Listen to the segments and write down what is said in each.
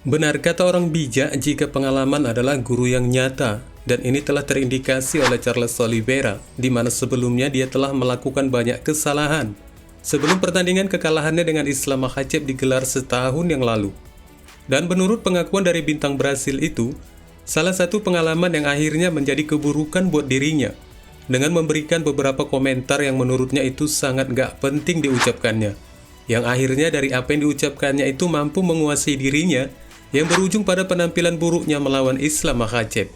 Benar kata orang bijak jika pengalaman adalah guru yang nyata, dan ini telah terindikasi oleh Charles Oliveira, di mana sebelumnya dia telah melakukan banyak kesalahan sebelum pertandingan kekalahannya dengan Islam Makhachev digelar setahun yang lalu. Dan menurut pengakuan dari bintang Brasil itu, salah satu pengalaman yang akhirnya menjadi keburukan buat dirinya, dengan memberikan beberapa komentar yang menurutnya itu sangat gak penting diucapkannya, yang akhirnya dari apa yang diucapkannya itu mampu menguasai dirinya, yang berujung pada penampilan buruknya melawan Islam Makhachev.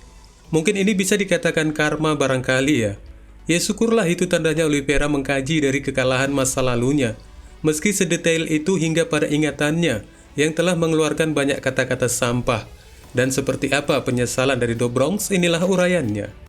Mungkin ini bisa dikatakan karma barangkali ya. Ya syukurlah itu tandanya Oliveira mengkaji dari kekalahan masa lalunya, meski sedetail itu hingga pada ingatannya yang telah mengeluarkan banyak kata-kata sampah. Dan seperti apa penyesalan dari Do Bronx, inilah uraiannya.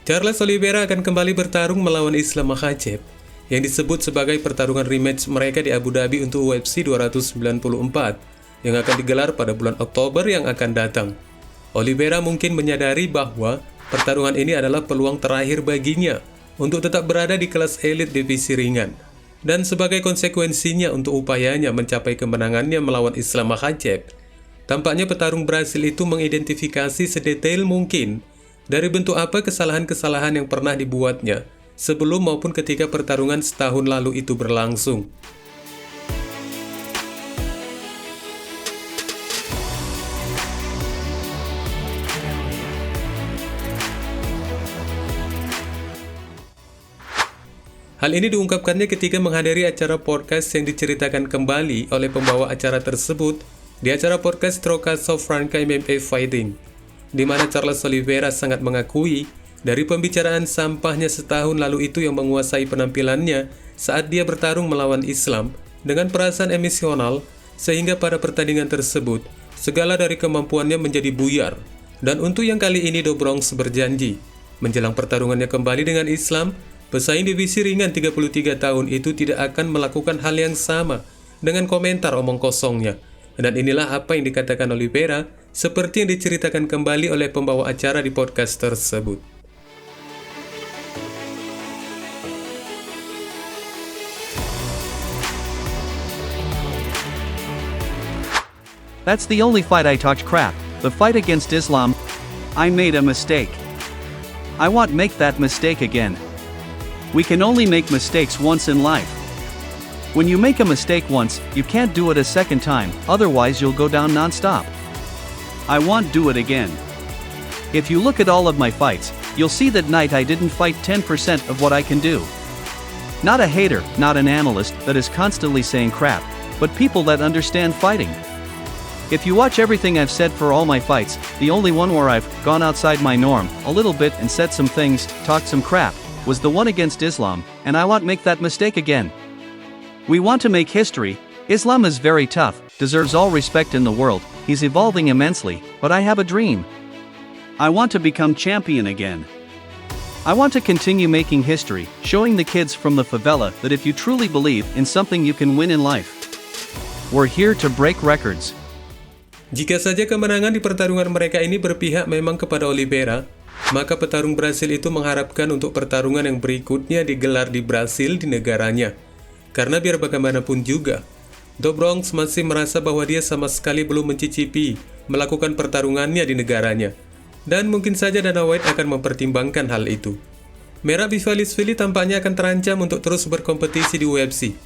Charles Oliveira akan kembali bertarung melawan Islam Makhachev, yang disebut sebagai pertarungan rematch mereka di Abu Dhabi untuk UFC 294, yang akan digelar pada bulan Oktober yang akan datang. Oliveira mungkin menyadari bahwa pertarungan ini adalah peluang terakhir baginya untuk tetap berada di kelas elit divisi ringan. Dan sebagai konsekuensinya untuk upayanya mencapai kemenangannya melawan Islam Makhachev, tampaknya petarung Brasil itu mengidentifikasi sedetail mungkin dari bentuk apa kesalahan-kesalahan yang pernah dibuatnya sebelum maupun ketika pertarungan setahun lalu itu berlangsung. Hal ini diungkapkannya ketika menghadiri acara podcast yang diceritakan kembali oleh pembawa acara tersebut di acara podcast Trocasov Franca MMA Fighting, di mana Charles Oliveira sangat mengakui dari pembicaraan sampahnya setahun lalu itu yang menguasai penampilannya saat dia bertarung melawan Islam dengan perasaan emosional, sehingga pada pertandingan tersebut segala dari kemampuannya menjadi buyar. Dan untuk yang kali ini Do Bronx berjanji menjelang pertarungannya kembali dengan Islam, pesaing divisi ringan 33 tahun itu tidak akan melakukan hal yang sama dengan komentar omong kosongnya. Dan inilah apa yang dikatakan Oliveira, seperti yang diceritakan kembali oleh pembawa acara di podcast tersebut. That's the only fight I talked crap, the fight against Islam. I made a mistake. I won't make that mistake again. We can only make mistakes once in life. When you make a mistake once, you can't do it a second time, otherwise you'll go down non-stop. I won't do it again. If you look at all of my fights, you'll see that night I didn't fight 10% of what I can do. Not a hater, not an analyst that is constantly saying crap, but people that understand fighting. If you watch everything I've said for all my fights, the only one where I've gone outside my norm a little bit and said some things, talked some crap, was the one against Islam, and I won't make that mistake again. We want to make history. Islam is very tough, deserves all respect in the world, he's evolving immensely, but I have a dream. I want to become champion again. I want to continue making history, showing the kids from the favela that if you truly believe in something you can win in life. We're here to break records. Jika saja kemenangan di pertarungan mereka ini berpihak memang kepada Oliveira, maka petarung Brasil itu mengharapkan untuk pertarungan yang berikutnya digelar di Brasil, di negaranya. Karena biar bagaimanapun juga, Do Bronx masih merasa bahwa dia sama sekali belum mencicipi melakukan pertarungannya di negaranya. Dan mungkin saja Dana White akan mempertimbangkan hal itu. Merah Dvalishvili tampaknya akan terancam untuk terus berkompetisi di UFC.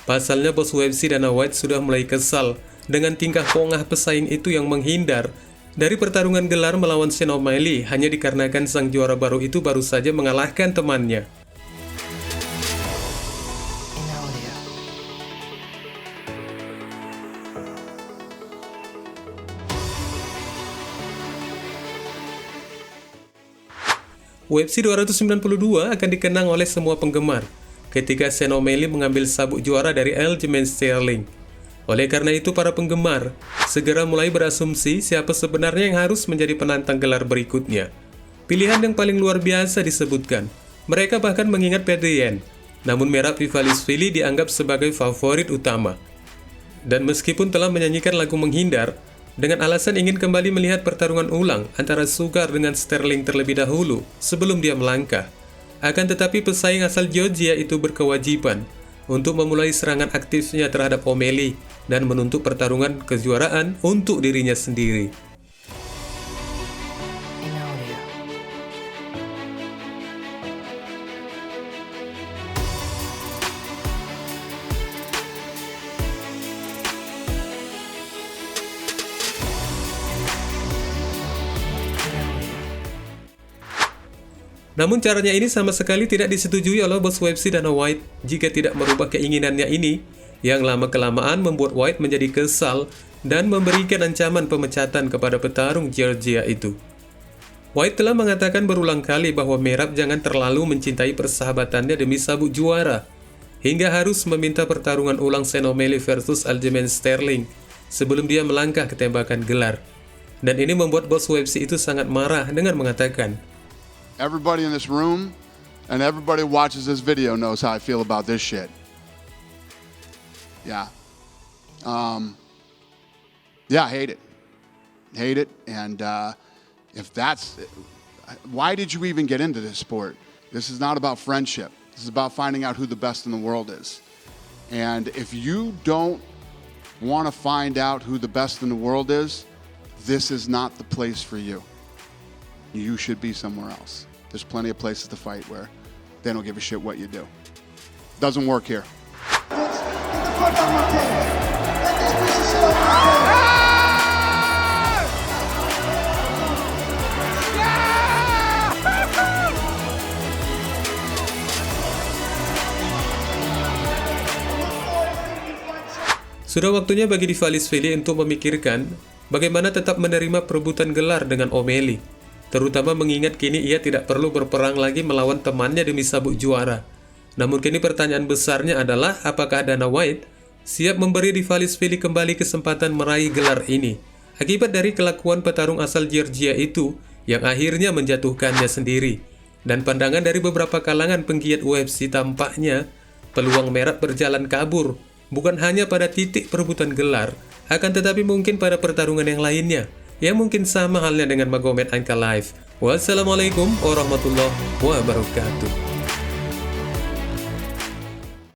Pasalnya bos UFC Dana White sudah mulai kesal dengan tingkah pongah pesaing itu yang menghindar dari pertarungan gelar melawan Sean O'Malley hanya dikarenakan sang juara baru itu baru saja mengalahkan temannya. UFC 292 akan dikenang oleh semua penggemar ketika Sean O'Malley mengambil sabuk juara dari Aljamain Sterling. Oleh karena itu para penggemar segera mulai berasumsi siapa sebenarnya yang harus menjadi penantang gelar berikutnya. Pilihan yang paling luar biasa disebutkan. Mereka bahkan mengingat Petr Yan, Namun Merab Vivalishvili dianggap sebagai favorit utama. Dan meskipun telah menyanyikan lagu Menghindar, dengan alasan ingin kembali melihat pertarungan ulang antara Sugar dengan Sterling terlebih dahulu sebelum dia melangkah, akan tetapi pesaing asal Georgia itu berkewajiban untuk memulai serangan aktifnya terhadap O'Malley dan menuntut pertarungan kejuaraan untuk dirinya sendiri. Namun caranya ini sama sekali tidak disetujui oleh bos UFC Dana White jika tidak merubah keinginannya ini, yang lama-kelamaan membuat White menjadi kesal dan memberikan ancaman pemecatan kepada petarung Georgia itu. White telah mengatakan berulang kali bahwa Merab jangan terlalu mencintai persahabatannya demi sabuk juara, hingga harus meminta pertarungan ulang Sean O'Malley versus Aljamain Sterling sebelum dia melangkah ke tembakan gelar. Dan ini membuat bos UFC itu sangat marah dengan mengatakan, "Everybody in this room and everybody who watches this video knows how I feel about this shit." Yeah. Yeah, I hate it. Hate it. And if that's... Why did you even get into this sport? This is not about friendship. This is about finding out who the best in the world is. And if you don't want to find out who the best in the world is, this is not the place for you. You should be somewhere else. There's plenty of places to fight where they don't give a shit what you do. Doesn't work here. Sudah waktunya bagi Vivalishvili untuk memikirkan bagaimana tetap menerima perebutan gelar dengan O'Malley, terutama mengingat kini ia tidak perlu berperang lagi melawan temannya demi sabuk juara. Namun kini pertanyaan besarnya adalah apakah Dana White siap memberi Vivalishvili kembali kesempatan meraih gelar ini akibat dari kelakuan petarung asal Georgia itu yang akhirnya menjatuhkannya sendiri. Dan pandangan dari beberapa kalangan penggiat UFC tampaknya peluang Merab berjalan kabur bukan hanya pada titik perebutan gelar, akan tetapi mungkin pada pertarungan yang lainnya yang mungkin sama halnya dengan Magomed Ankalaev. Wassalamualaikum warahmatullahi wabarakatuh.